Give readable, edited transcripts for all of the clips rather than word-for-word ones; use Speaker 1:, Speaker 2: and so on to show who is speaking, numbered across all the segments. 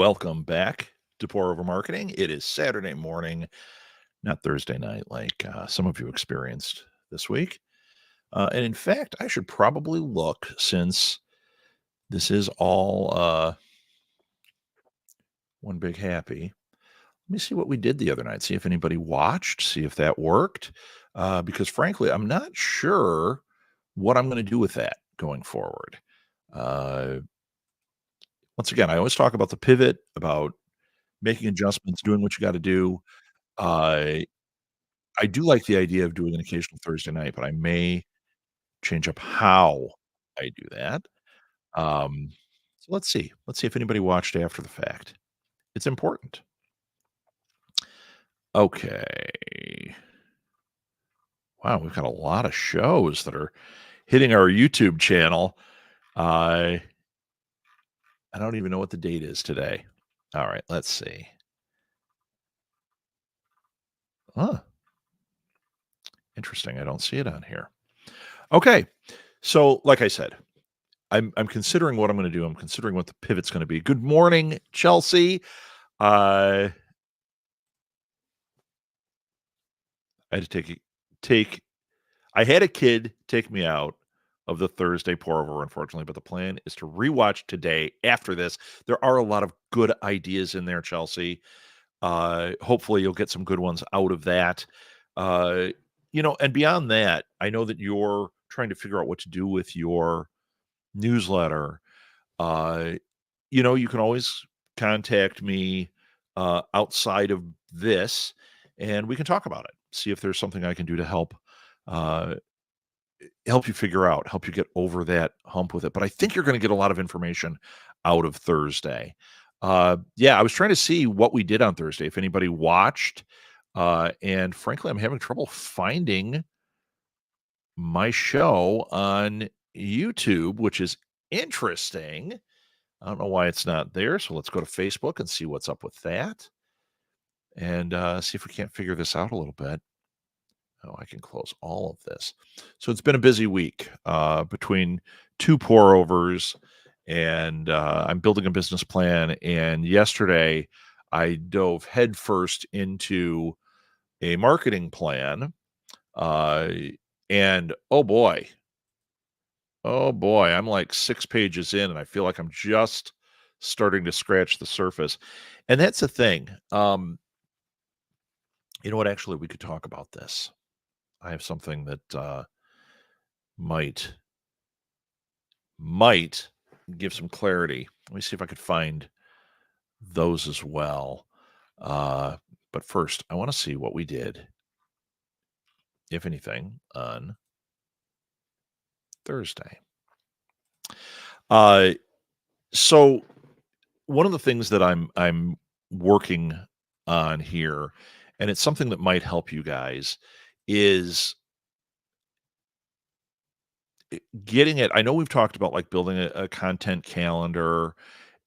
Speaker 1: Welcome back to Pour Over Marketing. It is Saturday morning, not Thursday night, like some of you experienced this week. And in fact, I should probably look since this is all one big happy. Let me see what we did the other night, see if anybody watched, see if that worked. Because frankly, I'm not sure what I'm going to do with that going forward. Uh, Once again, I always talk about the pivot, about making adjustments, doing what you got to do. Uh, I do like the idea of doing an occasional Thursday night, but I may change up how I do that. Um, so let's see. Let's see if anybody watched after the fact. It's important. Okay. Wow, we've got a lot of shows that are hitting our YouTube channel. I I don't even know what the date is today. All right, let's see. Huh, interesting. I don't see it on here. Okay. So, like I said, I'm considering what I'm going to do. I'm considering what the pivot's going to be. Good morning, Chelsea. Uh, I had to take I had a kid take me out of the Thursday pour over, unfortunately, but the plan is to rewatch today after this. There are a lot of good ideas in there, Chelsea. Hopefully you'll get some good ones out of that. Uh, and beyond that, I know that you're trying to figure out what to do with your newsletter. Uh, you can always contact me outside of this and we can talk about it. See if there's something I can do to uh, help you figure out, help you get over that hump with it. But I think you're going to get a lot of information out of Thursday. Yeah, I was trying to see what we did on Thursday, if anybody watched. And frankly, I'm having trouble finding my show on YouTube, which is interesting. I don't know why it's not there. So let's go to Facebook and see what's up with that and see if we can't figure this out a little bit. Oh, I can close all of this. So it's been a busy week between two pour overs, and I'm building a business plan. And yesterday, I dove headfirst into a marketing plan. Uh, and oh boy, I'm like 6 pages in, and I feel like I'm just starting to scratch the surface. And that's the thing. You know what? Actually, we could talk about this. I have something that might might give some clarity. Let me see if I could find those as well. Uh, but first, I want to see what we did, if anything, on Thursday. Uh, so one of the things that I'm working on here, and it's something that might help you guys, is getting it. I know we've talked about like building a content calendar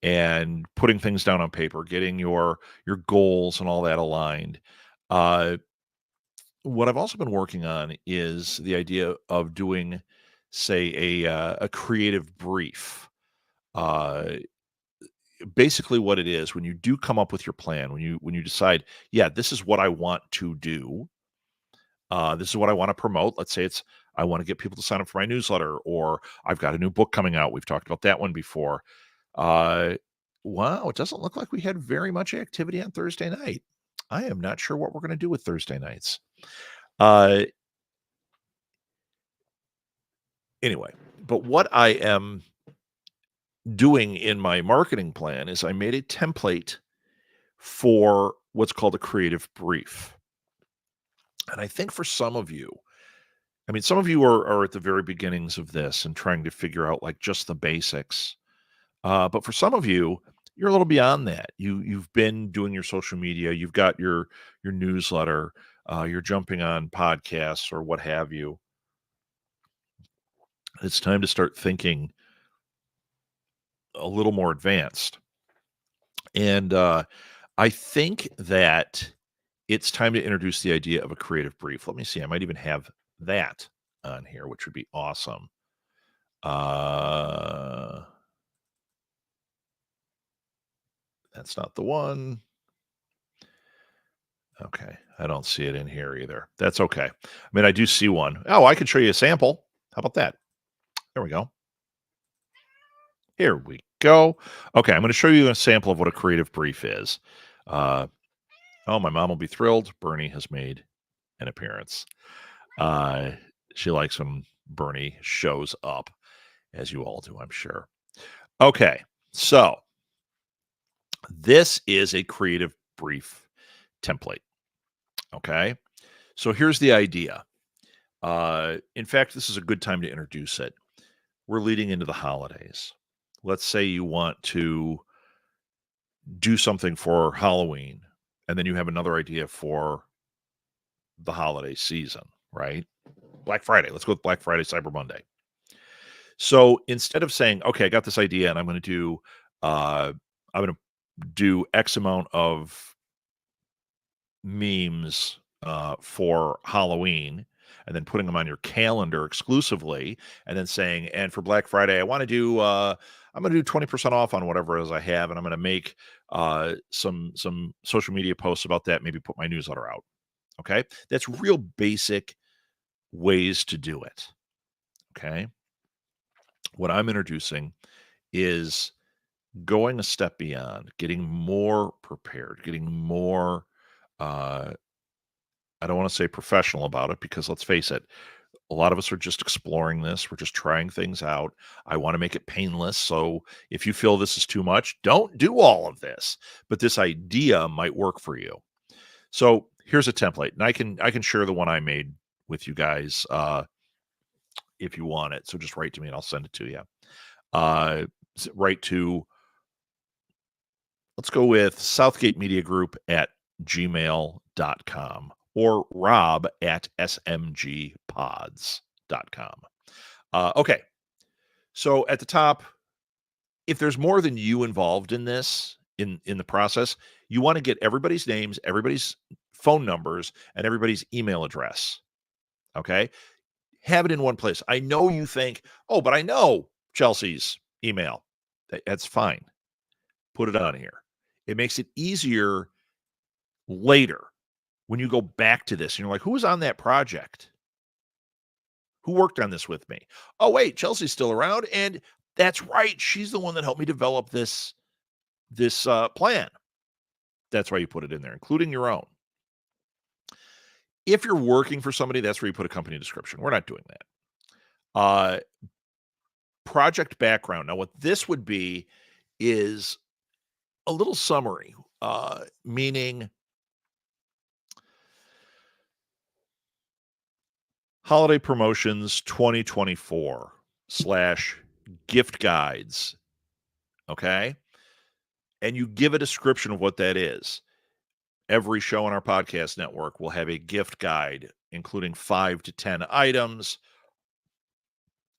Speaker 1: and putting things down on paper, getting your goals and all that aligned. Uh, what I've also been working on is the idea of doing, say, a creative brief. Uh, Basically, what it is when you do come up with your plan, when you decide, yeah, this is what I want to do. This is what I want to promote. Let's say it's I want to get people to sign up for my newsletter, or I've got a new book coming out. We've talked about that one before. Uh, wow, it doesn't look like we had very much activity on Thursday night. I am not sure what we're going to do with Thursday nights. Uh, anyway, but what I am doing in my marketing plan is I made a template for what's called a creative brief. And I think for some of you, I mean, some of you are at the very beginnings of this and trying to figure out like just the basics. But for some of you, you're a little beyond that. You've been doing your social media, you've got your newsletter, you're jumping on podcasts or what have you. It's time to start thinking a little more advanced. And I think that it's time to introduce the idea of a creative brief. Let me see. I might even have that on here, which would be awesome. Uh, That's not the one. Okay, I don't see it in here either. That's okay. I mean, I do see one. Oh, I can show you a sample. How about that? There we go. Here we go. Okay, I'm going to show you a sample of what a creative brief is. Uh, oh, my mom will be thrilled. Bernie has made an appearance. Uh, she likes when Bernie shows up, as you all do, I'm sure. Okay, so this is a creative brief template. Okay, so here's the idea. In fact, this is a good time to introduce it. We're leading into the holidays. Let's say you want to do something for Halloween, and then you have another idea for the holiday season, right? Black Friday. Let's go with Black Friday, Cyber Monday. So instead of saying, okay, I got this idea and I'm going to do X amount of memes for Halloween and then putting them on your calendar exclusively and then saying, and for Black Friday, I'm going to do 20% off on whatever it is I have. And I'm going to make some social media posts about that. Maybe put my newsletter out. Okay. That's real basic ways to do it. Okay. What I'm introducing is going a step beyond, getting more prepared, getting more, uh, I don't want to say professional about it because let's face it, a lot of us are just exploring this. We're just trying things out. I want to make it painless. So if you feel this is too much, don't do all of this. But this idea might work for you. So here's a template, and I can share the one I made with you guys if you want it. So just write to me and I'll send it to you. Write to, let's go with Southgate Media Group at gmail.com or rob at smgpods.com. Okay. So at the top, if there's more than you involved in this, in the process, you want to get everybody's names, everybody's phone numbers, and everybody's email address. Okay. Have it in one place. I know you think, oh, but I know Chelsea's email. That's fine. Put it on here. It makes it easier later when you go back to this and you're like, who was on that project? Who worked on this with me? Oh, wait, Chelsea's still around. And that's right. She's the one that helped me develop this plan. That's why you put it in there, including your own. If you're working for somebody, that's where you put a company description. We're not doing that. Project background. Now, what this would be is a little summary, meaning holiday promotions 2024 / gift guides. Okay. And you give a description of what that is. Every show on our podcast network will have a gift guide, including 5 to 10 items,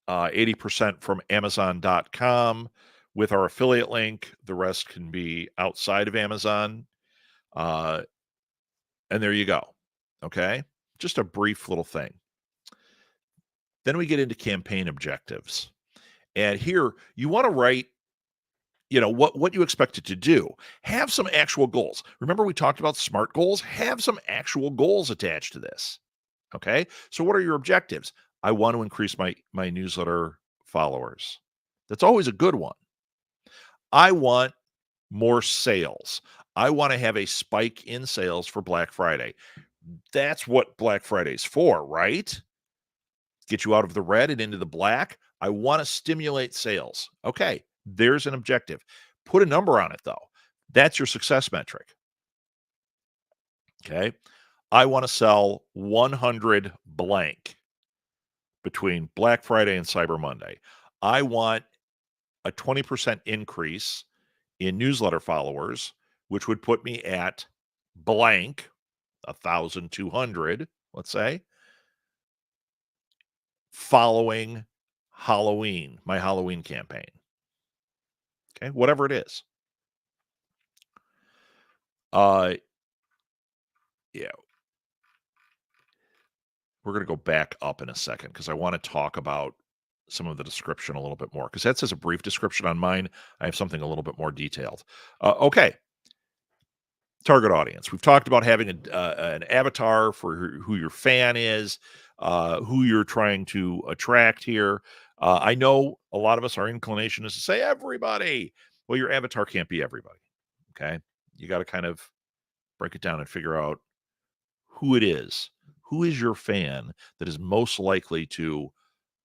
Speaker 1: 80% from Amazon.com with our affiliate link. The rest can be outside of Amazon. And there you go. Okay. Just a brief little thing. Then we get into campaign objectives. And here you want to write, what you expect it to do. Have some actual goals. Remember we talked about SMART goals? Have some actual goals attached to this. Okay? So what are your objectives? I want to increase my newsletter followers. That's always a good one. I want more sales. I want to have a spike in sales for Black Friday. That's what Black Friday's for, right? Get you out of the red and into the black. I want to stimulate sales. Okay, there's an objective. Put a number on it, though. That's your success metric. Okay, I want to sell 100 blank between Black Friday and Cyber Monday. I want a 20% increase in newsletter followers, which would put me at blank, 1,200, let's say, following Halloween, my Halloween campaign. Okay, whatever it is. Yeah. We're going to go back up in a second because I want to talk about some of the description a little bit more because that says a brief description on mine. I have something a little bit more detailed. Okay. Target audience. We've talked about having an avatar for who your fan is, who you're trying to attract here. I know a lot of us, our inclination is to say everybody. Well, your avatar can't be everybody. Okay. You got to kind of break it down and figure out who it is. Who is your fan that is most likely to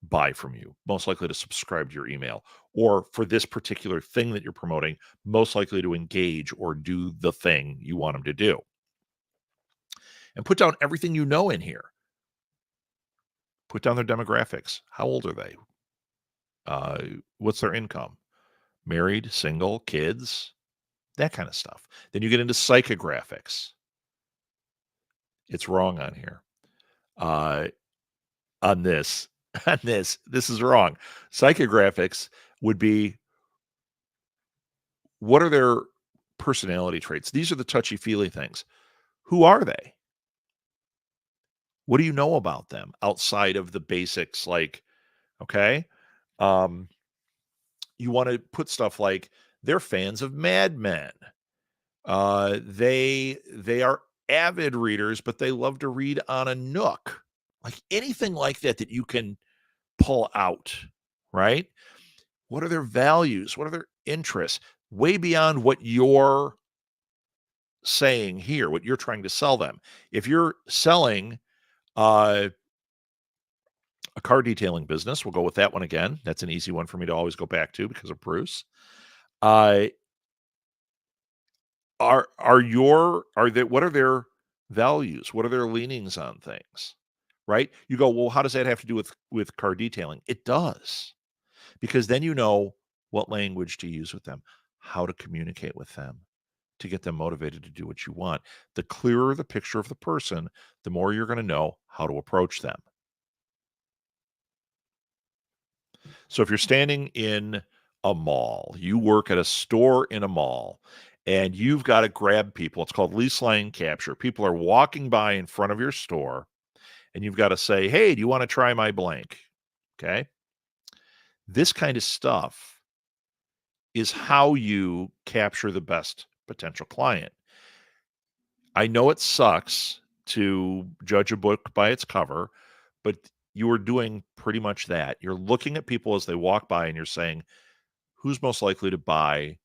Speaker 1: buy from you, most likely to subscribe to your email, or for this particular thing that you're promoting, most likely to engage or do the thing you want them to do? And put down everything you know in here. Put down their demographics. How old are they? Uh, what's their income? Married, single, kids, that kind of stuff. Then you get into psychographics. It's wrong on here. Uh, on this, this is wrong. Psychographics would be, what are their personality traits? These are the touchy feely things. Who are they? What do you know about them outside of the basics? Like, okay, um, you want to put stuff like they're fans of Mad Men. They are avid readers, but they love to read on a Nook. Like anything like that that you can pull out, right? What are their values? What are their interests? Way beyond what you're saying here, what you're trying to sell them. If you're selling uh, a car detailing business, we'll go with that one again. That's an easy one for me to always go back to because of Bruce. Uh, what are their values? What are their leanings on things? Right? You go, well, how does that have to do with car detailing? It does, because then you know what language to use with them, how to communicate with them to get them motivated to do what you want. The clearer the picture of the person, the more you're going to know how to approach them. So if you're standing in a mall, you work at a store in a mall, and you've got to grab people. It's called lease line capture. People are walking by in front of your store, and you've got to say, hey, do you want to try my blank? Okay. This kind of stuff is how you capture the best potential client. I know it sucks to judge a book by its cover, but you are doing pretty much that. You're looking at people as they walk by and you're saying, who's most likely to buy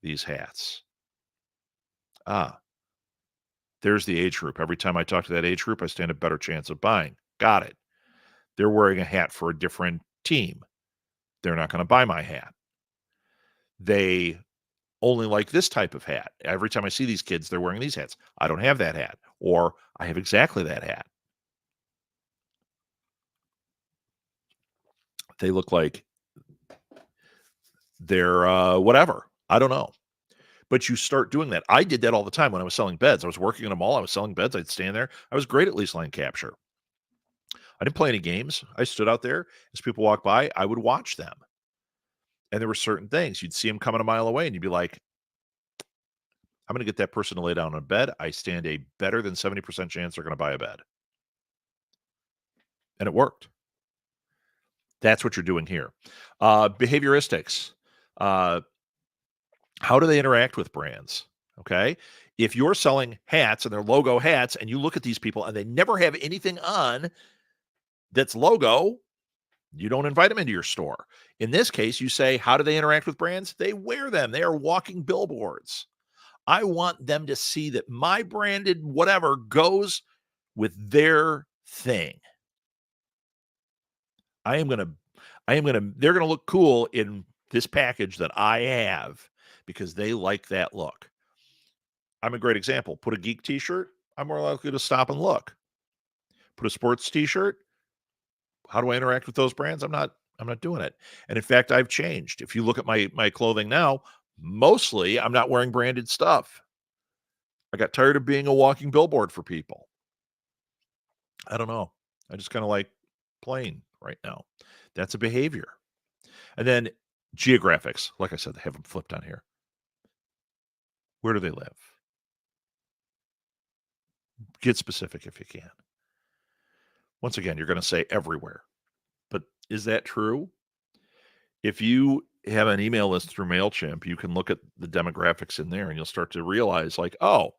Speaker 1: these hats? Ah, there's the age group. Every time I talk to that age group, I stand a better chance of buying. Got it. They're wearing a hat for a different team. They're not going to buy my hat. They only like this type of hat. Every time I see these kids, they're wearing these hats. I don't have that hat, or I have exactly that hat. They look like they're whatever. I don't know. But you start doing that. I did that all the time when I was selling beds. I was working in a mall. I was selling beds. I'd stand there. I was great at lease line capture. I didn't play any games. I stood out there as people walked by. I would watch them. And there were certain things. You'd see them coming a mile away and you'd be like, I'm going to get that person to lay down on a bed. I stand a better than 70% chance they're going to buy a bed. And it worked. That's what you're doing here. Behavioristics. Uh, how do they interact with brands? Okay. If you're selling hats and they're logo hats and you look at these people and they never have anything on that's logo, you don't invite them into your store. In this case, you say, how do they interact with brands? They wear them. They are walking billboards. I want them to see that my branded whatever goes with their thing. I am going to, they're going to look cool in this package that I have because they like that look. I'm a great example. Put a geek t-shirt, I'm more likely to stop and look. Put a sports t-shirt, how do I interact with those brands? I'm not doing it. And in fact, I've changed. If you look at my clothing now, mostly I'm not wearing branded stuff. I got tired of being a walking billboard for people. I don't know. I just kind of like plain right now. That's a behavior. And then geographics, like I said, they have them flipped on here. Where do they live? Get specific if you can. Once again, you're going to say everywhere. But is that true? If you have an email list through MailChimp, you can look at the demographics in there and you'll start to realize like, oh,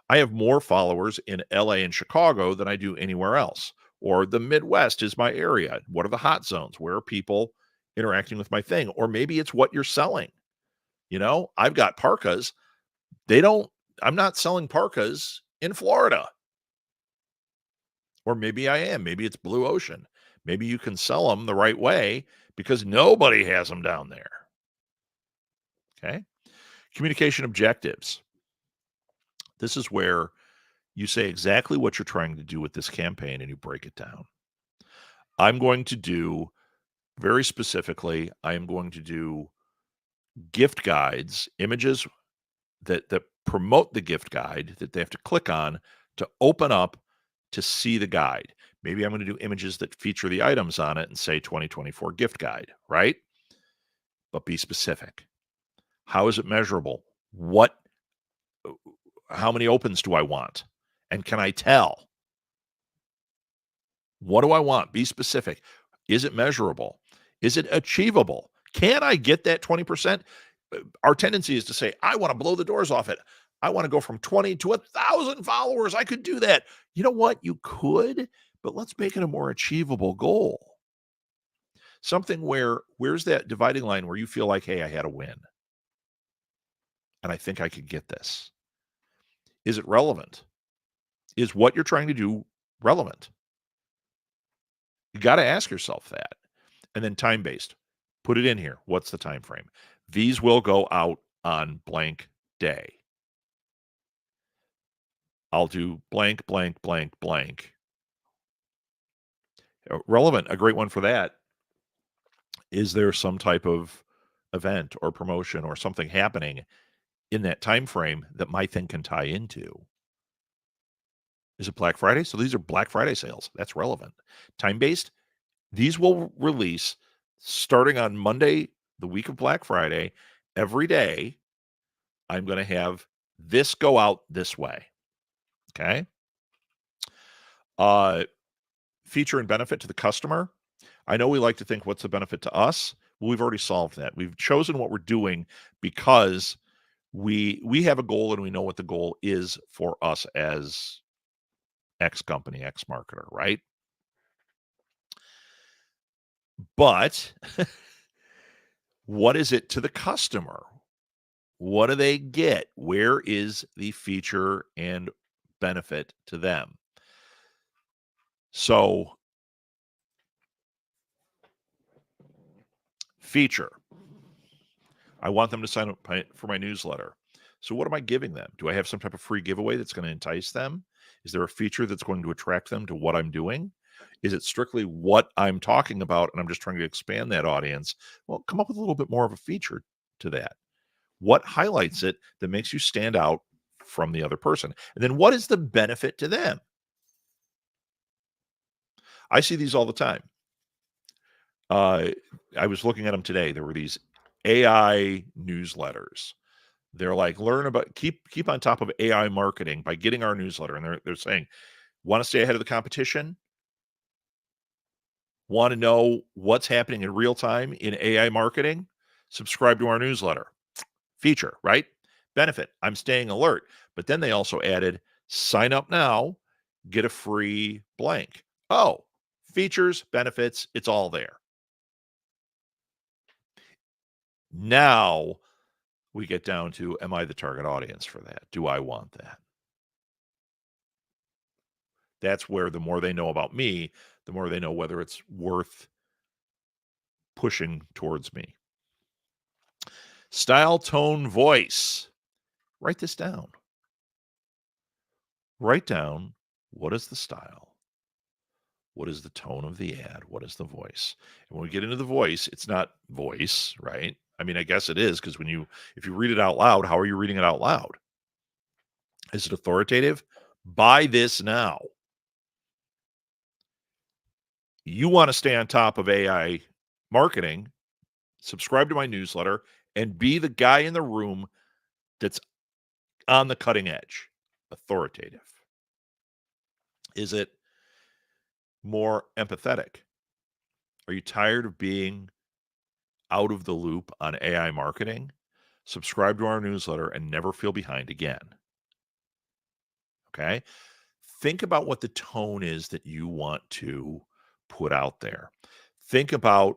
Speaker 1: I have more followers in LA and Chicago than I do anywhere else. Or the Midwest is my area. What are the hot zones? Where are people interacting with my thing? Or maybe it's what you're selling. I've got parkas. I'm not selling parkas in Florida. Or maybe I am. Maybe it's blue ocean. Maybe you can sell them the right way because nobody has them down there. Okay. Communication objectives. This is where you say exactly what you're trying to do with this campaign and you break it down. I'm going to do very specifically, I am going to do gift guides, images that promote the gift guide that they have to click on to open up to see the guide. Maybe I'm going to do images that feature the items on it and say 2024 gift guide, right? But be specific. How is it measurable? How many opens do I want? And can I tell? What do I want? Be specific. Is it measurable? Is it achievable? Can I get that 20%? Our tendency is to say, I want to blow the doors off it. I want to go from 20 to 1,000 followers. I could do that. You know what? You could, but let's make it a more achievable goal. Something where's that dividing line where you feel like, hey, I had a win. And I think I could get this. Is it relevant? Is what you're trying to do relevant? You got to ask yourself that. And then time-based. Put it in here. What's the time frame? These will go out on blank day. I'll do blank, blank, blank, blank. Relevant, a great one for that. Is there some type of event or promotion or something happening in that time frame that my thing can tie into? Is it Black Friday? So these are Black Friday sales. That's relevant. Time-based, these will release starting on Monday, the week of Black Friday. Every day, I'm going to have this go out this way. Okay. Feature and benefit to the customer. I know we like to think what's the benefit to us. Well, we've already solved that. We've chosen what we're doing because we have a goal and we know what the goal is for us as X company, X marketer, right? But what is it to the customer? What do they get? Where is the feature and benefit to them? So, feature. I want them to sign up for my newsletter. So what am I giving them? Do I have some type of free giveaway that's going to entice them? Is there a feature that's going to attract them to what I'm doing? Is it strictly what I'm talking about and I'm just trying to expand that audience? Well, come up with a little bit more of a feature to that. What highlights it that makes you stand out from the other person? And then what is the benefit to them? I see these all the time. I was looking at them today. There were these AI newsletters. They're like, keep on top of AI marketing by getting our newsletter. And they're saying, want to stay ahead of the competition? Want to know what's happening in real time in AI marketing? Subscribe to our newsletter. Feature, right? Benefit, I'm staying alert. But then they also added, sign up now, get a free blank. Oh, features, benefits, it's all there. Now we get down to, am I the target audience for that? Do I want that? That's where the more they know about me, the more they know whether it's worth pushing towards me. Style, tone, voice. Write this down. Write down, what is the style? What is the tone of the ad? What is the voice? And when we get into the voice, it's not voice, right? I mean, I guess it is, because if you read it out loud, how are you reading it out loud? Is it authoritative? Buy this now. You want to stay on top of AI marketing, subscribe to my newsletter, and be the guy in the room that's on the cutting edge. Authoritative. Is it more empathetic? Are you tired of being out of the loop on AI marketing, subscribe to our newsletter and never feel behind again. Okay? Think about what the tone is that you want to put out there. Think about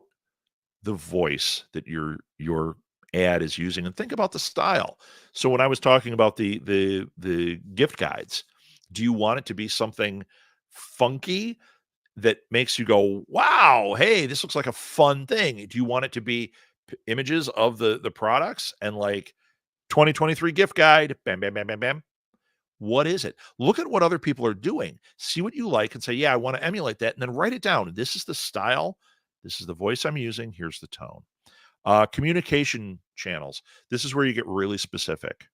Speaker 1: the voice that your ad is using, and think about the style. So when I was talking about the gift guides, do you want it to be something funky that makes you go, "Wow, hey, this looks like a fun thing"? Do you want it to be images of the products and like 2023 gift guide, bam, bam, bam, bam, bam? What is it? Look at what other people are doing. See what you like and say, "Yeah, I want to emulate that," and then write it down. This is the style. This is the voice I'm using. Here's the tone. Communication channels. This is where you get really specific.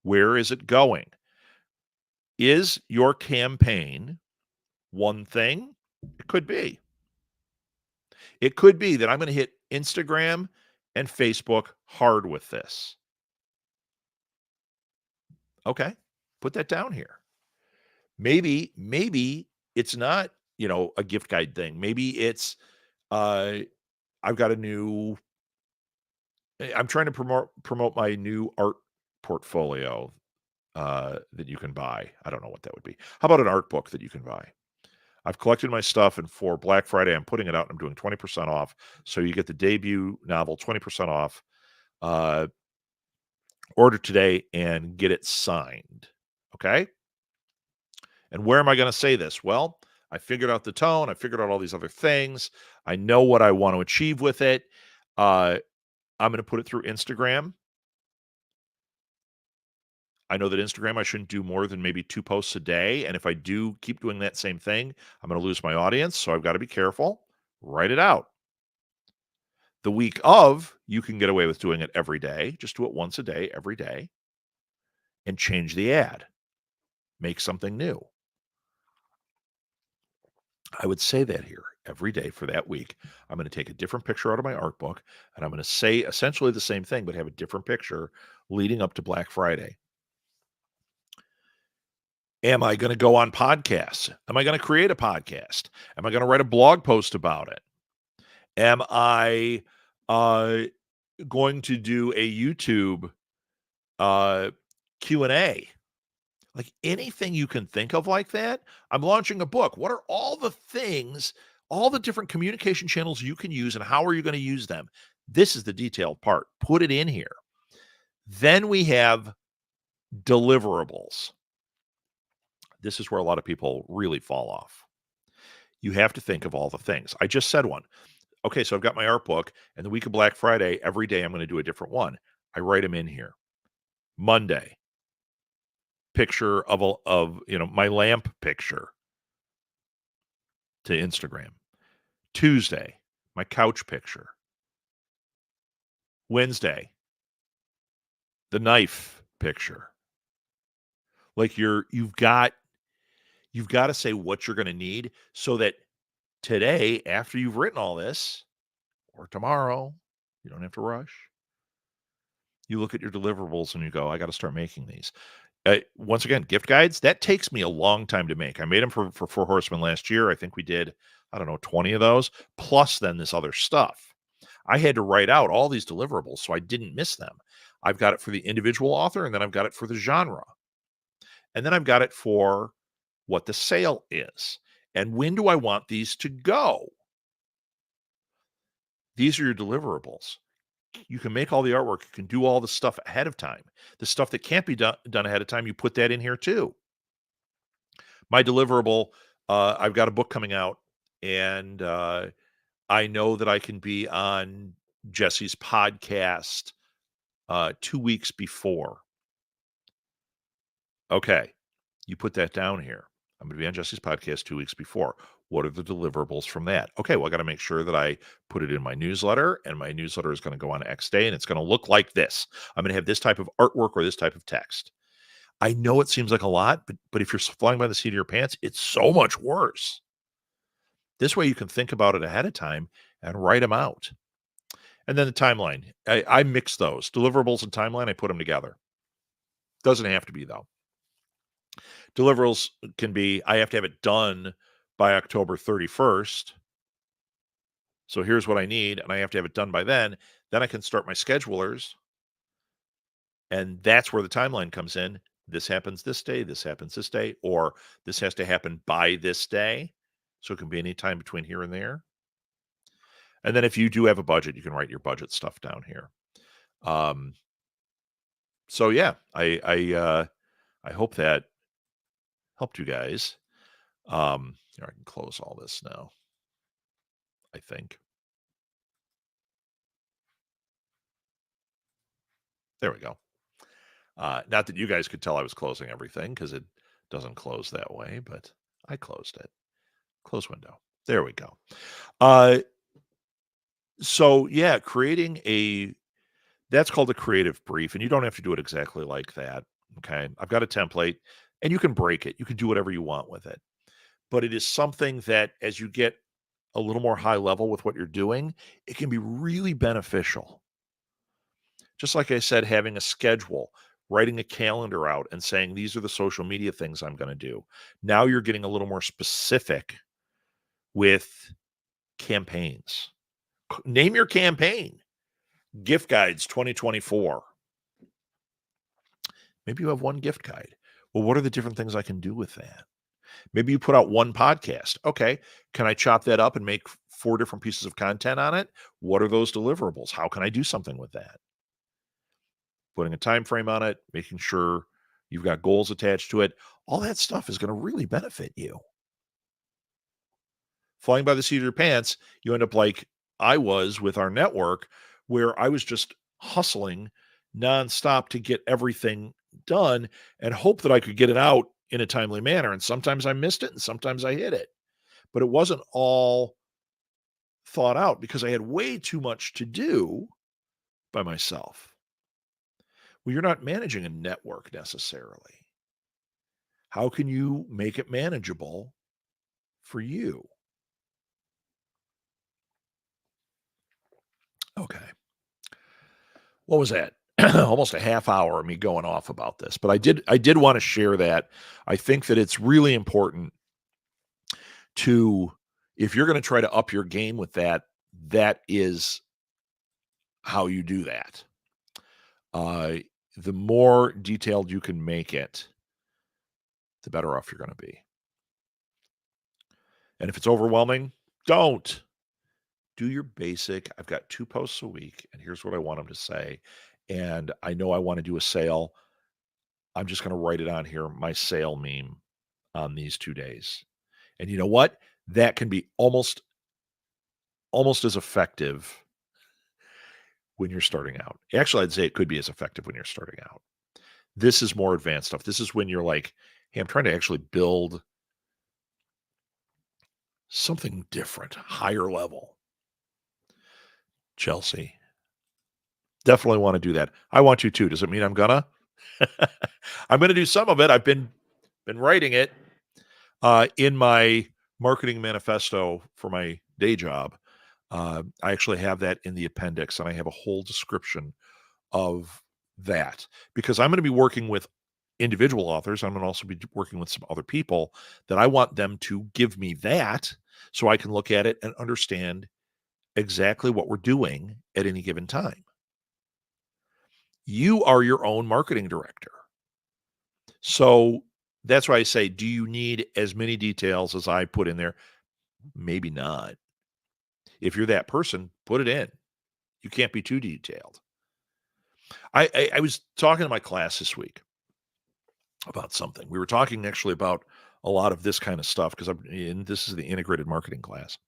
Speaker 1: Where is it going? Is your campaign one thing? It could be. It could be that I'm going to hit Instagram and Facebook hard with this. Okay, put that down here. Maybe it's not, a gift guide thing. Maybe it's uh I've got a new I'm trying to promote my new art portfolio that you can buy. I don't know what that would be. How about an art book that you can buy? I've collected my stuff, and for Black Friday, I'm putting it out and I'm doing 20% off. So you get the debut novel 20% off. Uh, order today and get it signed. Okay. And where am I going to say this? Well, I figured out the tone. I figured out all these other things. I know what I want to achieve with it. Uh, I'm going to put it through Instagram. I know that Instagram, I shouldn't do more than maybe 2 posts a day, and if I do keep doing that same thing, I'm gonna lose my audience, so I've gotta be careful. Write it out. The week of, you can get away with doing it every day. Just do it once a day, every day, and change the ad. Make something new. I would say that here every day for that week. I'm gonna take a different picture out of my art book, and I'm gonna say essentially the same thing, but have a different picture leading up to Black Friday. Am I going to go on podcasts? Am I going to create a podcast? Am I going to write a blog post about it? Am I uh, going to do a YouTube uh, Q&A? Like anything you can think of like that. I'm launching a book. What are all the things, all the different communication channels you can use, and how are you going to use them? This is the detailed part. Put it in here. Then we have deliverables. This is where a lot of people really fall off. You have to think of all the things. I just said one. Okay, so I've got my art book, and the week of Black Friday, every day I'm going to do a different one. I write them in here. Monday, picture of my lamp picture to Instagram. Tuesday, my couch picture. Wednesday, the knife picture. Like you've got to say what you're going to need so that today, after you've written all this, or tomorrow, you don't have to rush. You look at your deliverables and you go, I got to start making these. Once again, gift guides, that takes me a long time to make. I made them for Four Horsemen last year. I think we did, I don't know, 20 of those, plus then this other stuff. I had to write out all these deliverables so I didn't miss them. I've got it for the individual author, and then I've got it for the genre. And then I've got it for what the sale is. And when do I want these to go? These are your deliverables. You can make all the artwork. You can do all the stuff ahead of time. The stuff that can't be done ahead of time, you put that in here too. My deliverable, I've got a book coming out, and I know that I can be on Jesse's podcast 2 weeks before. Okay, you put that down here. I'm going to be on Jesse's podcast 2 weeks before. What are the deliverables from that? Okay, well, I got to make sure that I put it in my newsletter, and my newsletter is going to go on X day, and it's going to look like this. I'm going to have this type of artwork or this type of text. I know it seems like a lot, but if you're flying by the seat of your pants, it's so much worse. This way you can think about it ahead of time and write them out. And then the timeline. I mix those. Deliverables and timeline, I put them together. Doesn't have to be, though. Deliverables can be, I have to have it done by October 31st. So here's what I need, and I have to have it done by then. Then I can start my schedulers, and that's where the timeline comes in. This happens this day, this happens this day, or this has to happen by this day. So it can be any time between here and there. And then if you do have a budget, you can write your budget stuff down here. Um, so yeah, I hope that helped you guys. Here, I can close all this now, I think. There we go. Not that you guys could tell I was closing everything because it doesn't close that way, but I closed it. Close window. There we go. Uh, so yeah, that's called a creative brief, and you don't have to do it exactly like that. Okay. I've got a template and you can break it. You can do whatever you want with it. But it is something that as you get a little more high level with what you're doing, it can be really beneficial. Just like I said, having a schedule, writing a calendar out and saying, these are the social media things I'm going to do. Now you're getting a little more specific with campaigns. Name your campaign. Gift guides 2024. Maybe you have one gift guide. Well, what are the different things I can do with that? Maybe you put out one podcast. Okay. Can I chop that up and make 4 different pieces of content on it? What are those deliverables? How can I do something with that? Putting a time frame on it, making sure you've got goals attached to it. All that stuff is going to really benefit you. Flying by the seat of your pants, you end up like I was with our network, where I was just hustling nonstop to get everything done and hope that I could get it out in a timely manner. And sometimes I missed it and sometimes I hit it. But it wasn't all thought out because I had way too much to do by myself. Well, you're not managing a network necessarily. How can you make it manageable for you? Okay. What was that? Almost a half hour of me going off about this, but I did want to share that. I think that it's really important to, if you're going to try to up your game with that, that is how you do that. Uh, the more detailed you can make it, the better off you're going to be. And if it's overwhelming, don't. Do your basic. I've got 2 posts a week, and here's what I want them to say. And I know I want to do a sale. I'm just going to write it on here, my sale meme on these 2 days. And you know what? That can be almost as effective when you're starting out. Actually, I'd say it could be as effective when you're starting out. This is more advanced stuff. This is when you're like, hey, I'm trying to actually build something different, higher level. Chelsea. Definitely want to do that. I want you too. Does it mean I'm gonna? I'm gonna do some of it. I've been writing it in my marketing manifesto for my day job. I actually have that in the appendix, and I have a whole description of that because I'm going to be working with individual authors. I'm going to also be working with some other people that I want them to give me that so I can look at it and understand exactly what we're doing at any given time. You are your own marketing director. So that's why I say, do you need as many details as I put in there? Maybe not. If you're that person, put it in. You can't be too detailed. I was talking to my class this week about something. We were talking actually about a lot of this kind of stuff because this is the integrated marketing class.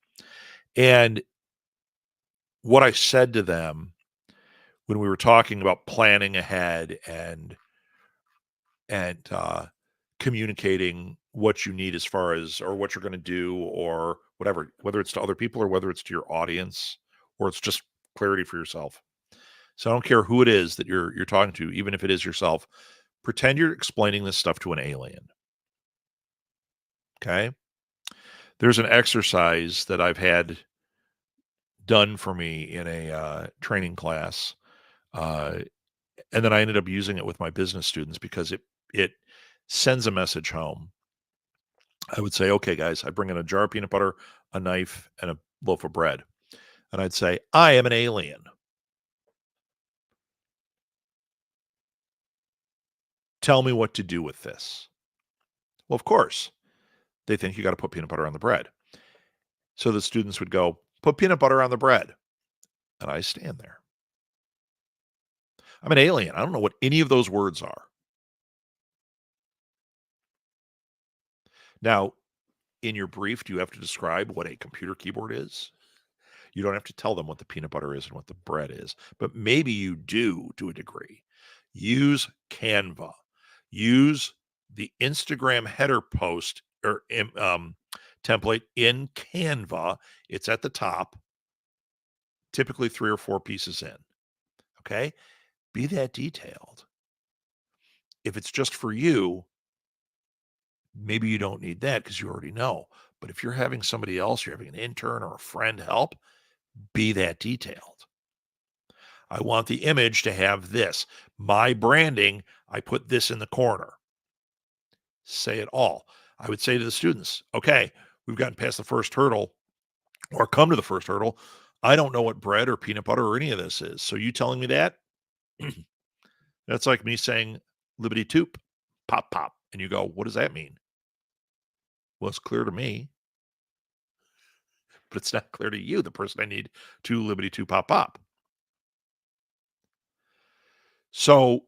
Speaker 1: And what I said to them when we were talking about planning ahead and communicating what you need as far as, or what you're going to do or whatever, whether it's to other people or whether it's to your audience or it's just clarity for yourself. So I don't care who it is that you're talking to, even if it is yourself, pretend you're explaining this stuff to an alien. Okay. There's an exercise that I've had done for me in a training class. And then I ended up using it with my business students because it sends a message home. I would say, okay, guys, I bring in a jar of peanut butter, a knife, and a loaf of bread. and I'd say, I am an alien. Tell me what to do with this. Well, of course, they think you got to put peanut butter on the bread. So the students would go, put peanut butter on the bread. And I stand there. I'm an alien. I don't know what any of those words are. Now, in your brief, do you have to describe what a computer keyboard is? You don't have to tell them what the peanut butter is and what the bread is, but maybe you do to a degree. Use Canva. Use the Instagram header post or template in Canva. It's at the top, typically 3 or 4 pieces in. Okay? Be that detailed. If it's just for you, maybe you don't need that because you already know. But if you're having somebody else, you're having an intern or a friend help, be that detailed. I want the image to have this. My branding, I put this in the corner. Say it all. I would say to the students, okay, we've gotten past the first hurdle or come to the first hurdle. I don't know what bread or peanut butter or any of this is. So you telling me that? That's like me saying Liberty Toop, pop, pop. And you go, what does that mean? Well, it's clear to me, but it's not clear to you, the person I need to Liberty Toop, pop, pop. So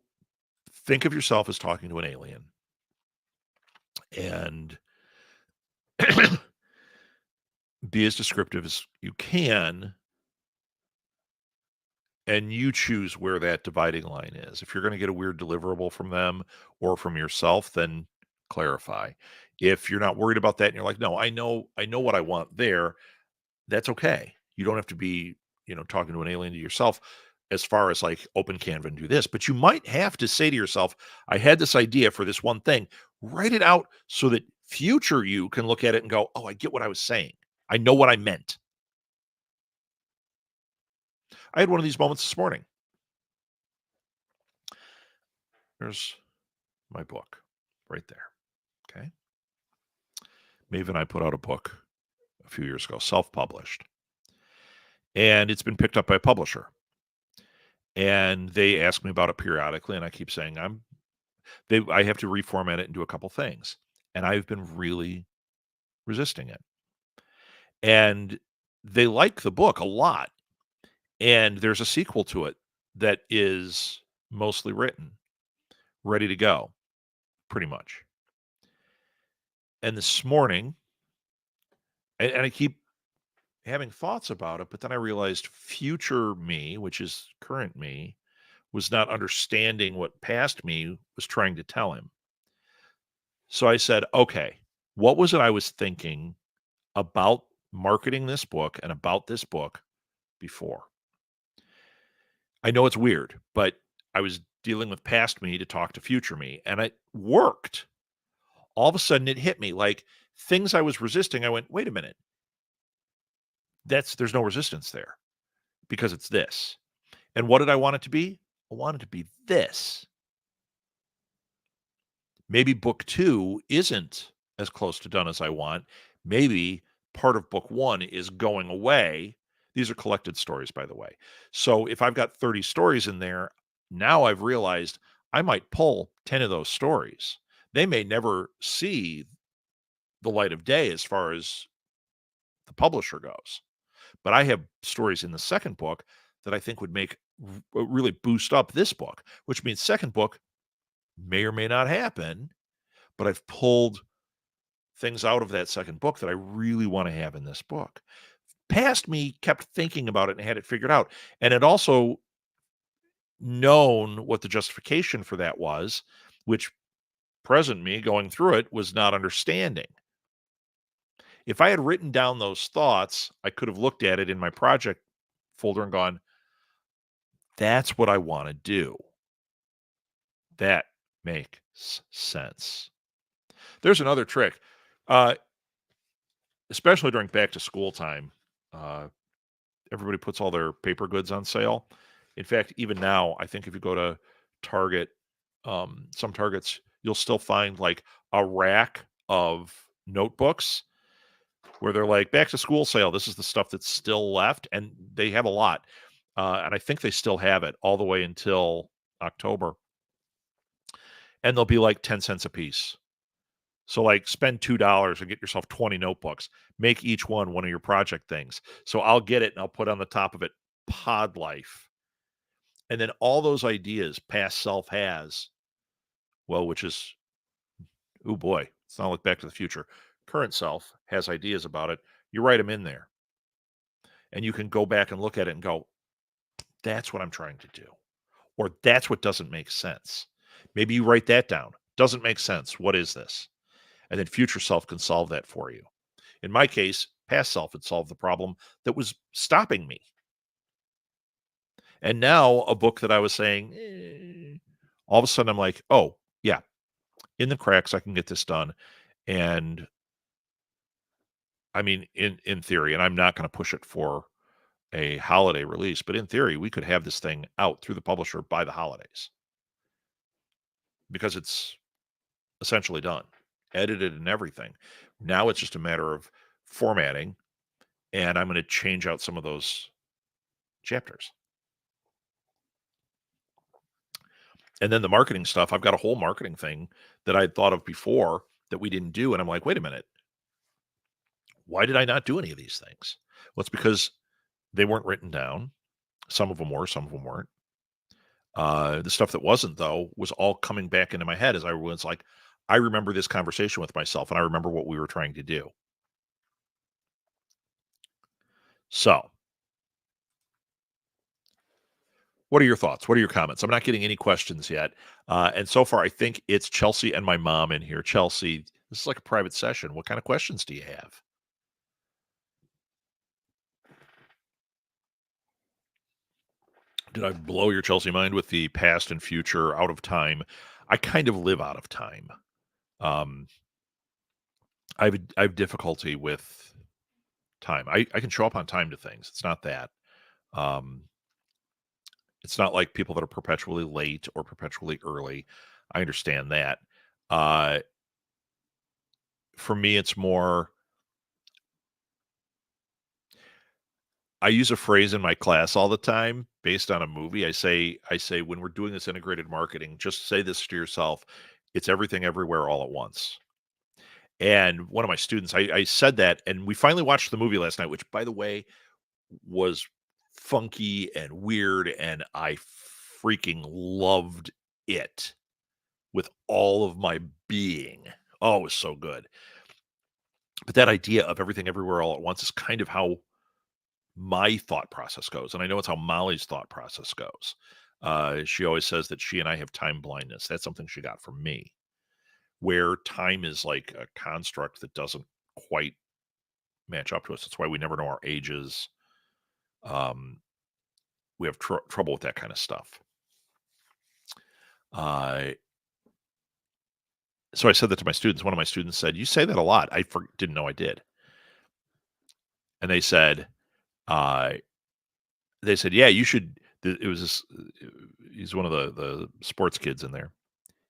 Speaker 1: think of yourself as talking to an alien and be as descriptive as you can, and you choose where that dividing line is. If you're going to get a weird deliverable from them or from yourself, then clarify. If you're not worried about that and you're like, no, I know what I want there, that's okay. You don't have to be, talking to an alien to yourself as far as like open Canva and do this, but you might have to say to yourself, I had this idea for this one thing, write it out so that future you can look at it and go, oh, I get what I was saying. I know what I meant. I had one of these moments this morning. There's my book right there. Okay. Maeve and I put out a book a few years ago, self-published, and it's been picked up by a publisher. And they ask me about it periodically, and I keep saying I have to reformat it and do a couple things. And I've been really resisting it. And they like the book a lot. And there's a sequel to it that is mostly written, ready to go, pretty much. And this morning, and I keep having thoughts about it, but then I realized future me, which is current me, was not understanding what past me was trying to tell him. So I said, okay, what was it I was thinking about marketing this book and about this book before? I know it's weird, but I was dealing with past me to talk to future me, and it worked. All of a sudden it hit me like things I was resisting. I went, wait a minute. There's no resistance there because it's this. And what did I want it to be? I wanted it to be this. Maybe book 2 isn't as close to done as I want. Maybe part of book 1 is going away. These are collected stories, by the way. So if I've got 30 stories in there, now I've realized I might pull 10 of those stories. They may never see the light of day as far as the publisher goes. But I have stories in the second book that I think would make really boost up this book, which means second book may or may not happen, but I've pulled things out of that second book that I really want to have in this book. Past me kept thinking about it and had it figured out. And it also known what the justification for that was, which present me going through it was not understanding. If I had written down those thoughts, I could have looked at it in my project folder and gone, that's what I want to do. That makes sense. There's another trick, especially during back to school time. Everybody puts all their paper goods on sale. In fact, even now, I think if you go to Target, some Targets, you'll still find like a rack of notebooks where they're like, back to school sale. This is the stuff that's still left. And they have a lot. And I think they still have it all the way until October. And they'll be like 10 cents a piece. So, like, spend $2 and get yourself 20 notebooks. Make each one of your project things. So I'll get it and I'll put on the top of it pod life. And then all those ideas past self has, well, which is, oh boy, it's not like Back to the Future. Current self has ideas about it. You write them in there and you can go back and look at it and go, that's what I'm trying to do. Or that's what doesn't make sense. Maybe you write that down. Doesn't make sense. What is this? And then future self can solve that for you. In my case, past self had solved the problem that was stopping me. And now a book that I was saying, all of a sudden I'm like, oh, yeah, in the cracks, I can get this done. And I mean, in theory, and I'm not going to push it for a holiday release, but in theory, we could have this thing out through the publisher by the holidays because it's essentially done, edited and everything. Now it's just a matter of formatting, and I'm going to change out some of those chapters. And then the marketing stuff, I've got a whole marketing thing that I'd thought of before that we didn't do. And I'm like, wait a minute, why did I not do any of these things? Well, it's because they weren't written down. Some of them were, some of them weren't. The stuff that wasn't, though, was all coming back into my head as I was like, I remember this conversation with myself and I remember what we were trying to do. So, what are your thoughts? What are your comments? I'm not getting any questions yet. And so far, I think it's Chelsea and my mom in here. Chelsea, this is like a private session. What kind of questions do you have? Did I blow your Chelsea mind with the past and future out of time? I kind of live out of time. Um, I have difficulty with time. I can show up on time to things. It's not that. Um, it's not like people that are perpetually late or perpetually early. I understand that. Uh, for me, it's more. I use a phrase in my class all the time based on a movie. I say when we're doing this integrated marketing, just say this to yourself: it's everything everywhere all at once. And one of my students, I said that, and we finally watched the movie last night, which, by the way, was funky and weird, and I freaking loved it with all of my being. Oh, it was so good. But that idea of everything everywhere all at once is kind of how my thought process goes, and I know it's how Molly's thought process goes. She always says that she and I have time blindness. That's something she got from me, where time is like a construct that doesn't quite match up to us. That's why we never know our ages. Um, we have trouble with that kind of stuff. Uh, so I said that to my students. One of my students said, "You say that a lot." Didn't know I did. And uh, they said, "Yeah, you should." It was this. He's one of the sports kids in there.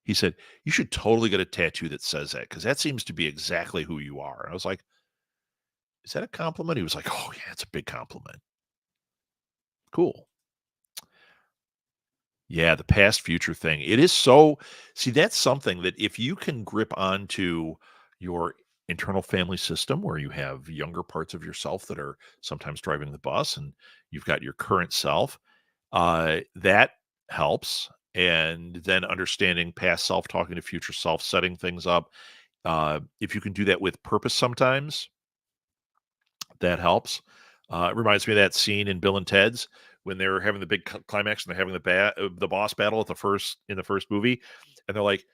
Speaker 1: He said, "You should totally get a tattoo that says that because that seems to be exactly who you are." And I was like, "Is that a compliment?" He was like, "Oh yeah, it's a big compliment." Cool. Yeah, the past future thing. It is so see, that's something that if you can grip onto your internal family system where you have younger parts of yourself that are sometimes driving the bus and you've got your current self, that helps. And then understanding past self, talking to future self, setting things up. If you can do that with purpose sometimes, that helps. It reminds me of that scene in Bill and Ted's when they're having the big climax and they're having the boss battle at the first in the first movie, and they're like,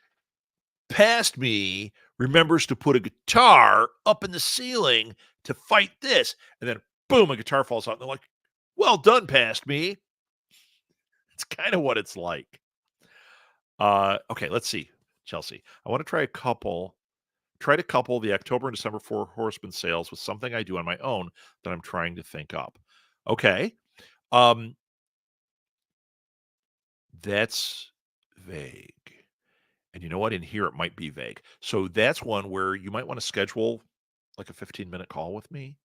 Speaker 1: "Past me remembers to put a guitar up in the ceiling to fight this," and then boom, a guitar falls out, and they're like, "Well done, past me." It's kind of what it's like. Okay, let's see, Chelsea. I want to try to couple the October and December Four Horsemen sales with something I do on my own that I'm trying to think up. Okay. Um, that's vague. And you know what? In here, it might be vague. So that's one where you might want to schedule like a 15-minute call with me.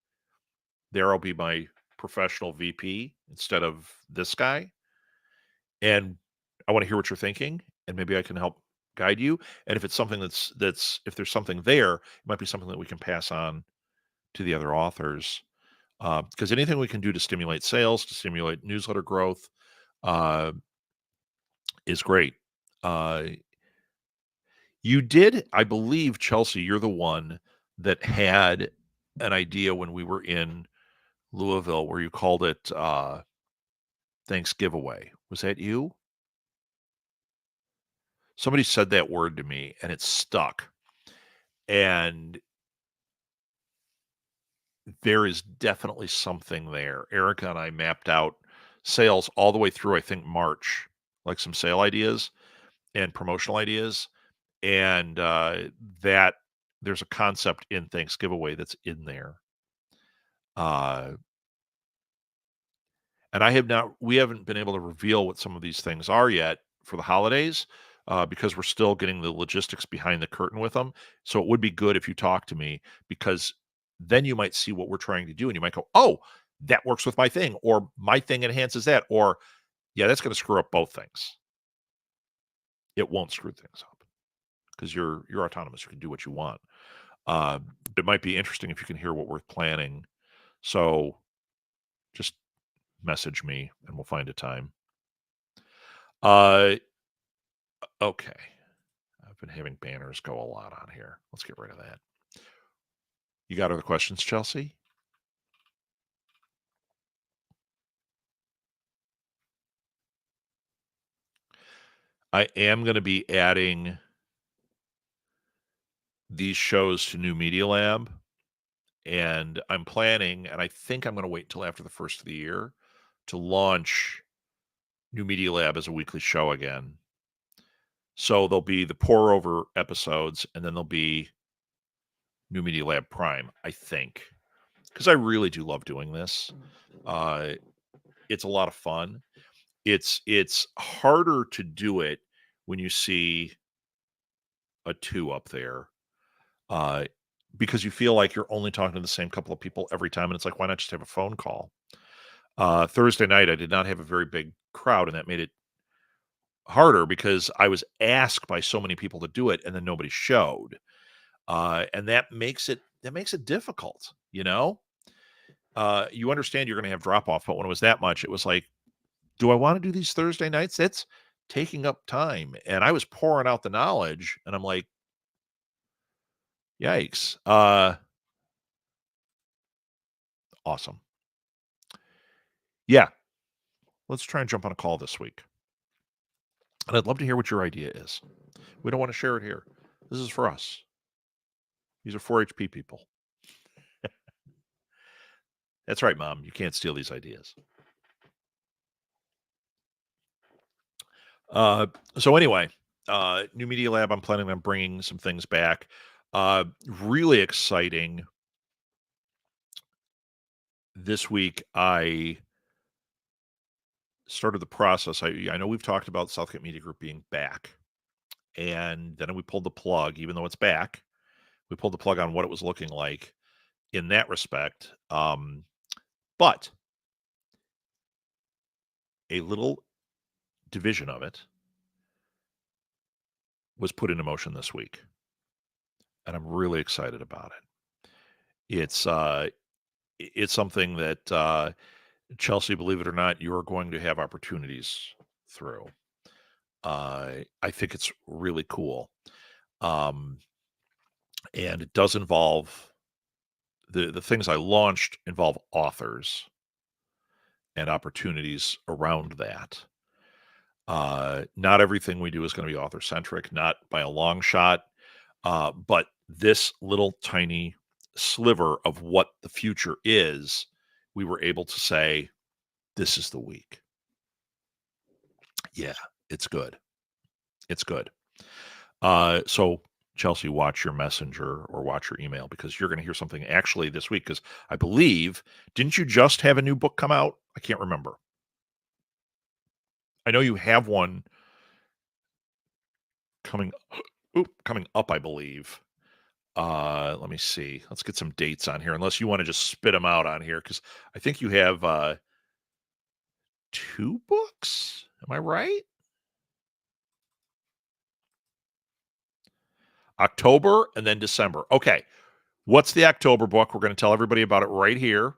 Speaker 1: There I'll be my professional VP instead of this guy, and I wanna hear what you're thinking, and maybe I can help guide you, and if it's something that's if there's something there, it might be something that we can pass on to the other authors, because anything we can do to stimulate sales, to stimulate newsletter growth, uh, is great. Uh, you did, I believe, Chelsea, you're the one that had an idea when we were in Louisville where you called it, Thanksgiveaway. Was that you? Somebody said that word to me, and it stuck, and there is definitely something there. Erica and I mapped out sales all the way through, I think, March, like some sale ideas and promotional ideas, and, that there's a concept in Thanksgiveaway that's in there. Uh, and we haven't been able to reveal what some of these things are yet for the holidays, because we're still getting the logistics behind the curtain with them. So it would be good if you talk to me, because then you might see what we're trying to do and you might go, "Oh, that works with my thing," or "My thing enhances that," or, "Yeah, that's gonna screw up both things." It won't screw things up because you're autonomous. You can do what you want. It might be interesting if you can hear what we're planning. So just message me and we'll find a time. Uh, okay. I've been having banners go a lot on here. Let's get rid of that. You got other questions, Chelsea? I am going to be adding these shows to New Media Lab, and I'm planning, and I think I'm going to wait until after the first of the year to launch New Media Lab as a weekly show again. So there'll be the pour over episodes, and then there'll be New Media Lab Prime, I think, because I really do love doing this. Uh, it's a lot of fun. It's harder to do it when you see a 2 up there, uh, because you feel like you're only talking to the same couple of people every time, and it's like, why not just have a phone call? Thursday night, I did not have a very big crowd, and that made it harder because I was asked by so many people to do it, and then nobody showed, and that makes it difficult, you know? You understand you're gonna have drop off, but when it was that much, it was like, do I wanna do these Thursday nights? It's taking up time, and I was pouring out the knowledge, and I'm like, "Yikes." Awesome. Yeah, let's try and jump on a call this week, and I'd love to hear what your idea is. We don't wanna share it here. This is for us. These are 4-HP people. That's right, mom, you can't steal these ideas. Uh, so anyway, New Media Lab, I'm planning on bringing some things back. Really exciting. This week, I started the process. I know we've talked about Southgate Media Group being back, and then we pulled the plug, even though it's back. We pulled the plug on what it was looking like in that respect. But a little division of it was put into motion this week, and I'm really excited about it. It's something that Chelsea, believe it or not, you are going to have opportunities through. I think it's really cool. Um, and it does involve the things I launched involve authors and opportunities around that. Not everything we do is going to be author centric, not by a long shot. But this little tiny sliver of what the future is, we were able to say, this is the week. Yeah, it's good. It's good. So Chelsea, watch your messenger or watch your email because you're going to hear something actually this week. Because I believe, didn't you just have a new book come out? I can't remember. I know you have one coming, coming up, I believe. Let me see. Let's get some dates on here, unless you want to just spit them out on here, because I think you have 2 books. Am I right? October and then December. Okay. What's the October book? We're going to tell everybody about it right here.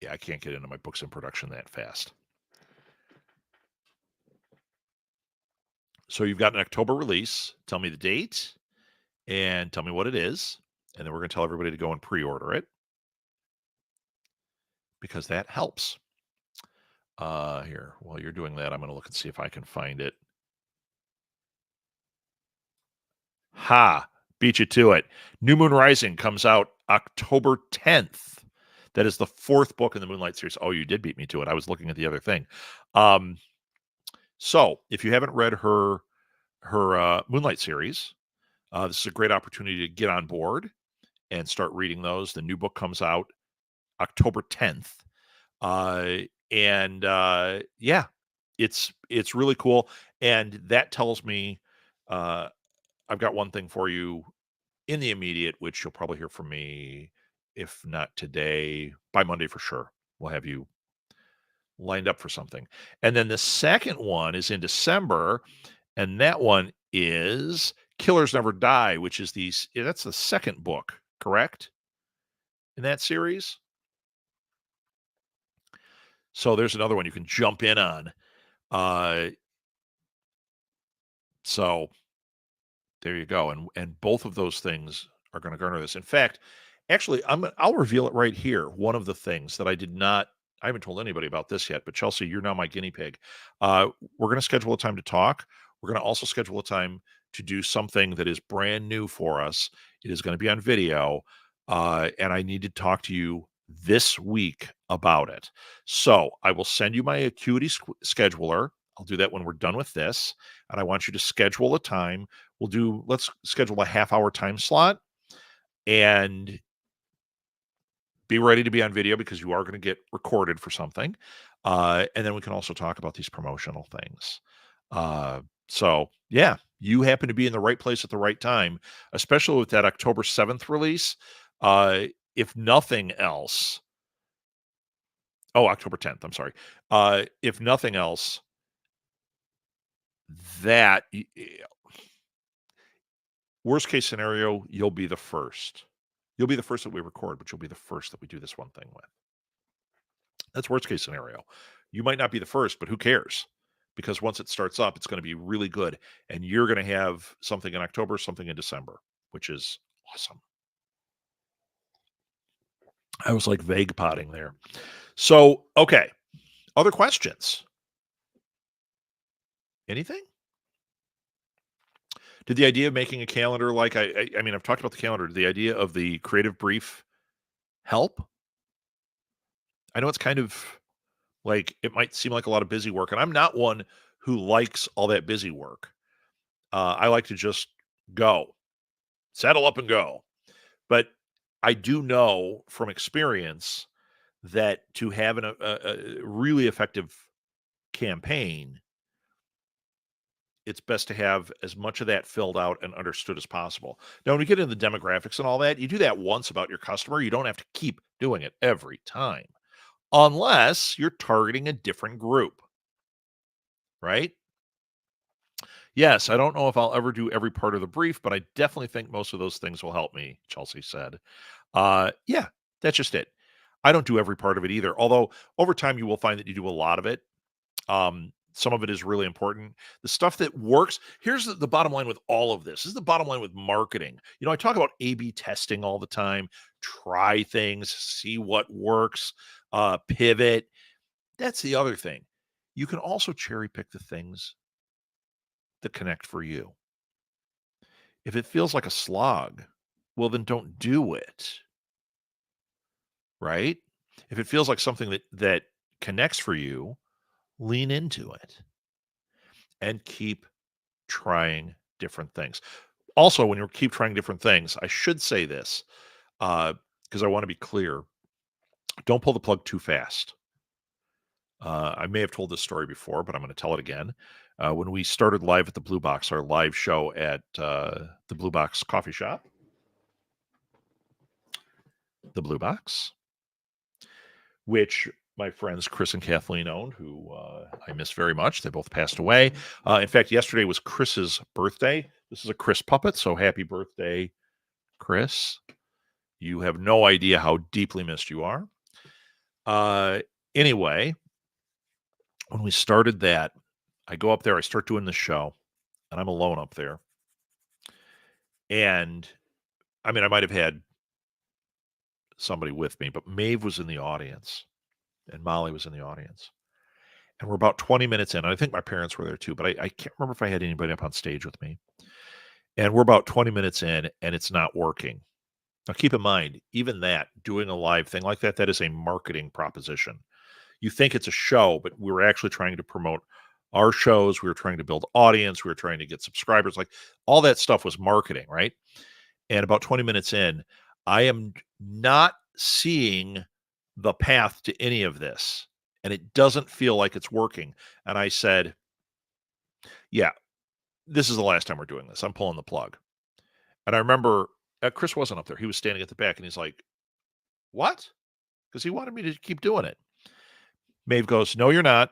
Speaker 1: Yeah, I can't get into my books in production that fast. So you've got an October release. Tell me the date and tell me what it is. And then we're going to tell everybody to go and pre-order it, because that helps. Here, while you're doing that, I'm going to look and see if I can find it. Ha! Beat you to it. New Moon Rising comes out October 10th. That is the 4th book in the Moonlight series. Oh, you did beat me to it. I was looking at the other thing. So if you haven't read her Moonlight series, this is a great opportunity to get on board and start reading those. The new book comes out October 10th. Yeah, it's really cool. And that tells me I've got one thing for you in the immediate, which you'll probably hear from me, if not today, by Monday for sure. We'll have you lined up for something. And then the second one is in December, and that one is Killers Never Die, which is that's the second book, correct? In that series. So there's another one you can jump in on. So there you go. And both of those things are going to garner this. In fact, actually, I'll reveal it right here. One of the things that I haven't told anybody about this yet, but Chelsea, you're now my guinea pig. We're going to schedule a time to talk. We're going to also schedule a time to do something that is brand new for us. It is going to be on video, and I need to talk to you this week about it. So I will send you my Acuity scheduler. I'll do that when we're done with this, and I want you to schedule a time. Let's schedule a half-hour time slot, and be ready to be on video, because you are going to get recorded for something. And then we can also talk about these promotional things. So yeah, you happen to be in the right place at the right time, especially with that October 7th release. If nothing else, October 10th, I'm sorry. If nothing else, that worst case scenario, you'll be the first. You'll be the first that we record, but you'll be the first that we do this one thing with. That's worst case scenario. You might not be the first, but who cares? Because once it starts up, it's going to be really good. And you're going to have something in October, something in December, which is awesome. I was like vague potting there. So, okay. Other questions? Anything? Did the idea of making a calendar, like I mean, I've talked about the calendar. Did the idea of the creative brief help? I know it's kind of like, it might seem like a lot of busy work, and I'm not one who likes all that busy work. I like to just go, saddle up and go. But I do know from experience that to have a really effective campaign, it's best to have as much of that filled out and understood as possible. Now, when we get into the demographics and all that, you do that once about your customer. You don't have to keep doing it every time, unless you're targeting a different group, right? Yes, I don't know if I'll ever do every part of the brief, but I definitely think most of those things will help me, Chelsea said. Yeah, that's just it. I don't do every part of it either. Although over time you will find that you do a lot of it. Some of it is really important. The stuff that works, here's the bottom line with all of this. This is the bottom line with marketing. I talk about A/B testing all the time. Try things, see what works, pivot. That's the other thing. You can also cherry pick the things that connect for you. If it feels like a slog, well, then don't do it. Right? If it feels like something that connects for you, lean into it and keep trying different things. Also, when you keep trying different things, I should say this, because I want to be clear. Don't pull the plug too fast. I may have told this story before, but I'm going to tell it again. When we started live at the Blue Box, our live show at the Blue Box coffee shop, the Blue Box, which my friends Chris and Kathleen owned, who I miss very much. They both passed away. In fact, yesterday was Chris's birthday. This is a Chris puppet, so happy birthday, Chris. You have no idea how deeply missed you are. Anyway, when we started that, I go up there, I start doing the show, and I'm alone up there. And I mean, I might have had somebody with me, but Maeve was in the audience and Molly was in the audience. And we're about 20 minutes in. And I think my parents were there too, but I can't remember if I had anybody up on stage with me. And we're about 20 minutes in and it's not working. Now, keep in mind, even that, doing a live thing like that, that is a marketing proposition. You think it's a show, but we were actually trying to promote our shows. We were trying to build audience. We were trying to get subscribers. Like all that stuff was marketing, right? And about 20 minutes in, I am not seeing the path to any of this. And it doesn't feel like it's working. And I said, yeah, this is the last time we're doing this. I'm pulling the plug. And I remember Chris wasn't up there. He was standing at the back and he's like, what? Because he wanted me to keep doing it. Maeve goes, no, you're not.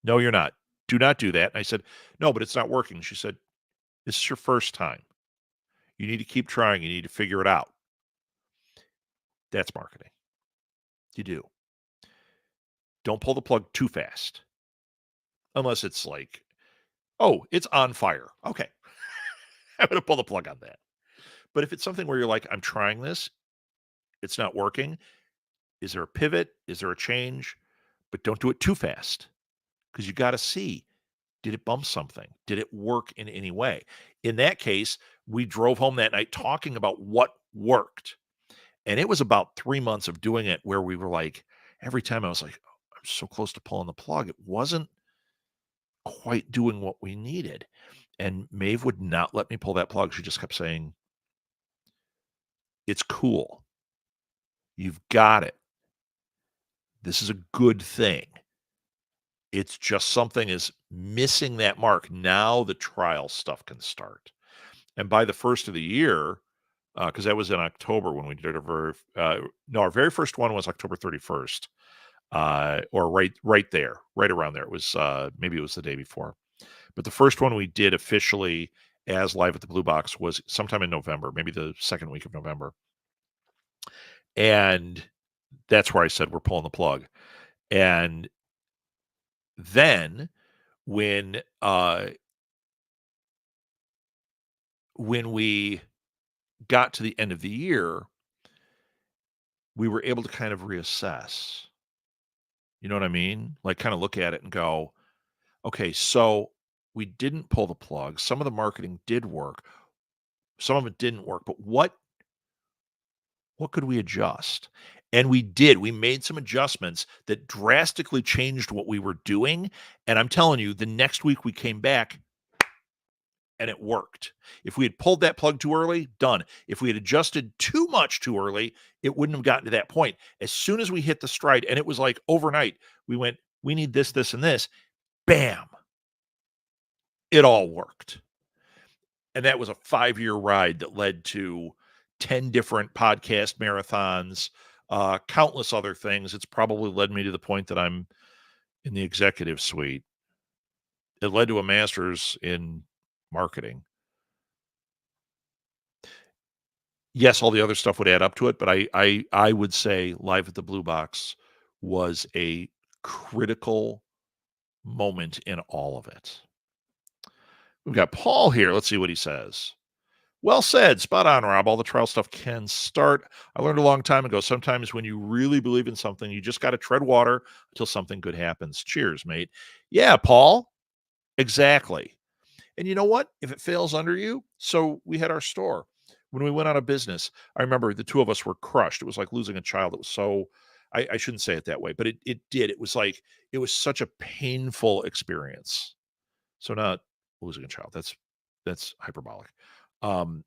Speaker 1: No, you're not. Do not do that. And I said, no, but it's not working. She said, this is your first time. You need to keep trying. You need to figure it out. That's marketing. You do. Don't pull the plug too fast. Unless it's like, oh, it's on fire. Okay. I'm going to pull the plug on that. But if it's something where you're like, I'm trying this, it's not working. Is there a pivot? Is there a change? But don't do it too fast because you got to see, did it bump something? Did it work in any way? In that case, we drove home that night talking about what worked. And it was about 3 months of doing it where we were like, every time I was like, oh, I'm so close to pulling the plug. It wasn't quite doing what we needed. And Maeve would not let me pull that plug. She just kept saying, it's cool. You've got it. This is a good thing. It's just something is missing that mark. Now the trial stuff can start. And by the first of the year, because that was in October when we did our very first one was October 31st, or right there, right around there. It was maybe it was the day before, but the first one we did officially as live at the Blue Box was sometime in November, maybe the second week of November, and that's where I said we're pulling the plug. And then when we got to the end of the year, we were able to kind of reassess. You know what I mean? Like kind of look at it and go, okay, so we didn't pull the plug. Some of the marketing did work. Some of it didn't work, but what could we adjust? And we did. We made some adjustments that drastically changed what we were doing. And I'm telling you, the next week we came back and it worked. If we had pulled that plug too early, done. If we had adjusted too much too early, it wouldn't have gotten to that point. As soon as we hit the stride, and it was like overnight, we went, we need this, this, and this. Bam. It all worked. And that was a 5-year ride that led to 10 different podcast marathons, countless other things. It's probably led me to the point that I'm in the executive suite. It led to a master's in marketing. Yes, all the other stuff would add up to it, but I would say Live at the Blue Box was a critical moment in all of it. We've got Paul here. Let's see what he says. Well said. Spot on, Rob. All the trial stuff can start. I learned a long time ago, sometimes when you really believe in something, you just got to tread water until something good happens. Cheers, mate. Yeah, Paul. Exactly. And you know what? If it fails under you, so we had our store. When we went out of business, I remember the two of us were crushed. It was like losing a child. It was so, I shouldn't say it that way, but it did. It was like, it was such a painful experience. So not losing a child. That's hyperbolic. Um,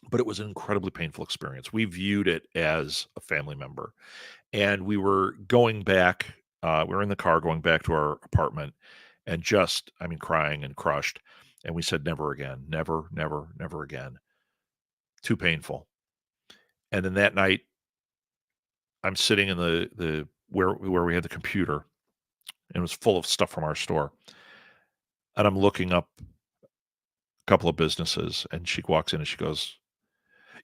Speaker 1: but it was an incredibly painful experience. We viewed it as a family member, and we were going back, we were in the car going back to our apartment and just, I mean, crying and crushed, and we said, "Never again. Never, never, never again." Too painful. And then that night, I'm sitting in the where we had the computer, and it was full of stuff from our store, and I'm looking up a couple of businesses, and she walks in and she goes,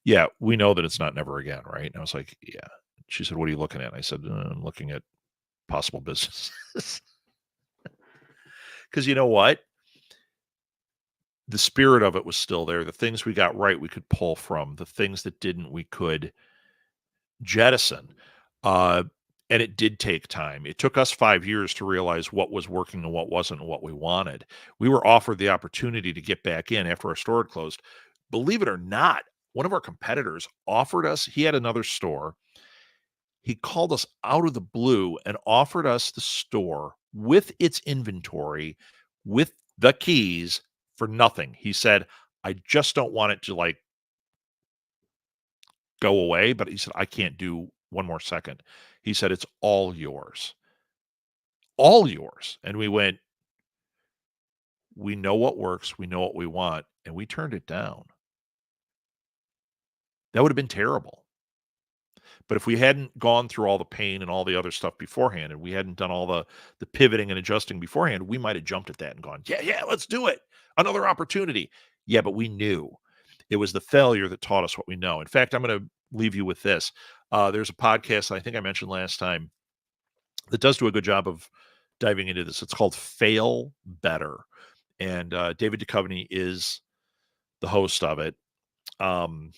Speaker 1: "Yeah, we know that it's not never again, right?" And I was like, "Yeah." She said, "What are you looking at?" And I said, I'm looking at possible businesses." Because you know what? The spirit of it was still there. The things we got right, we could pull from. The things that didn't, we could jettison. Uh, and it did take time. It took us 5 years to realize what was working and what wasn't and what we wanted. We were offered the opportunity to get back in after our store had closed. Believe it or not, one of our competitors offered us, he had another store. He called us out of the blue and offered us the store with its inventory, with the keys for nothing. He said, "I just don't want it to, like, go away," but he said, "I can't do one more second." He said, "It's all yours. All yours." And we went, "We know what works, we know what we want," and we turned it down. That would have been terrible. But if we hadn't gone through all the pain and all the other stuff beforehand, and we hadn't done all the pivoting and adjusting beforehand, we might have jumped at that and gone, "Yeah, yeah, let's do it. Another opportunity." Yeah, but we knew. It was the failure that taught us what we know. In fact, I'm gonna leave you with this. There's a podcast I think I mentioned last time that does do a good job of diving into this. It's called Fail Better, and, David Duchovny is the host of it. Um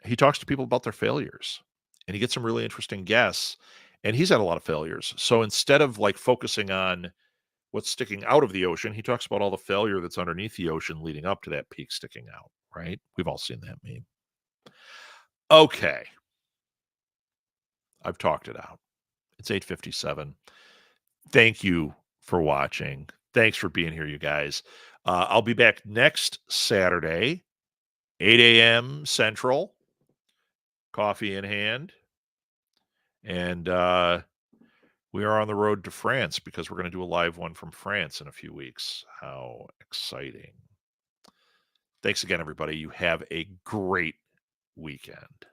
Speaker 1: he talks to people about their failures, and he gets some really interesting guests, and he's had a lot of failures. So instead of, like, focusing on what's sticking out of the ocean, he talks about all the failure that's underneath the ocean leading up to that peak sticking out, right? We've all seen that meme. Okay, I've talked it out. It's 8:57. Thank you for watching. Thanks for being here, you guys. I'll be back next Saturday, 8 a.m. Central, coffee in hand, and, we are on the road to France because we're gonna do a live one from France in a few weeks. How exciting. Thanks again, everybody. You have a great weekend.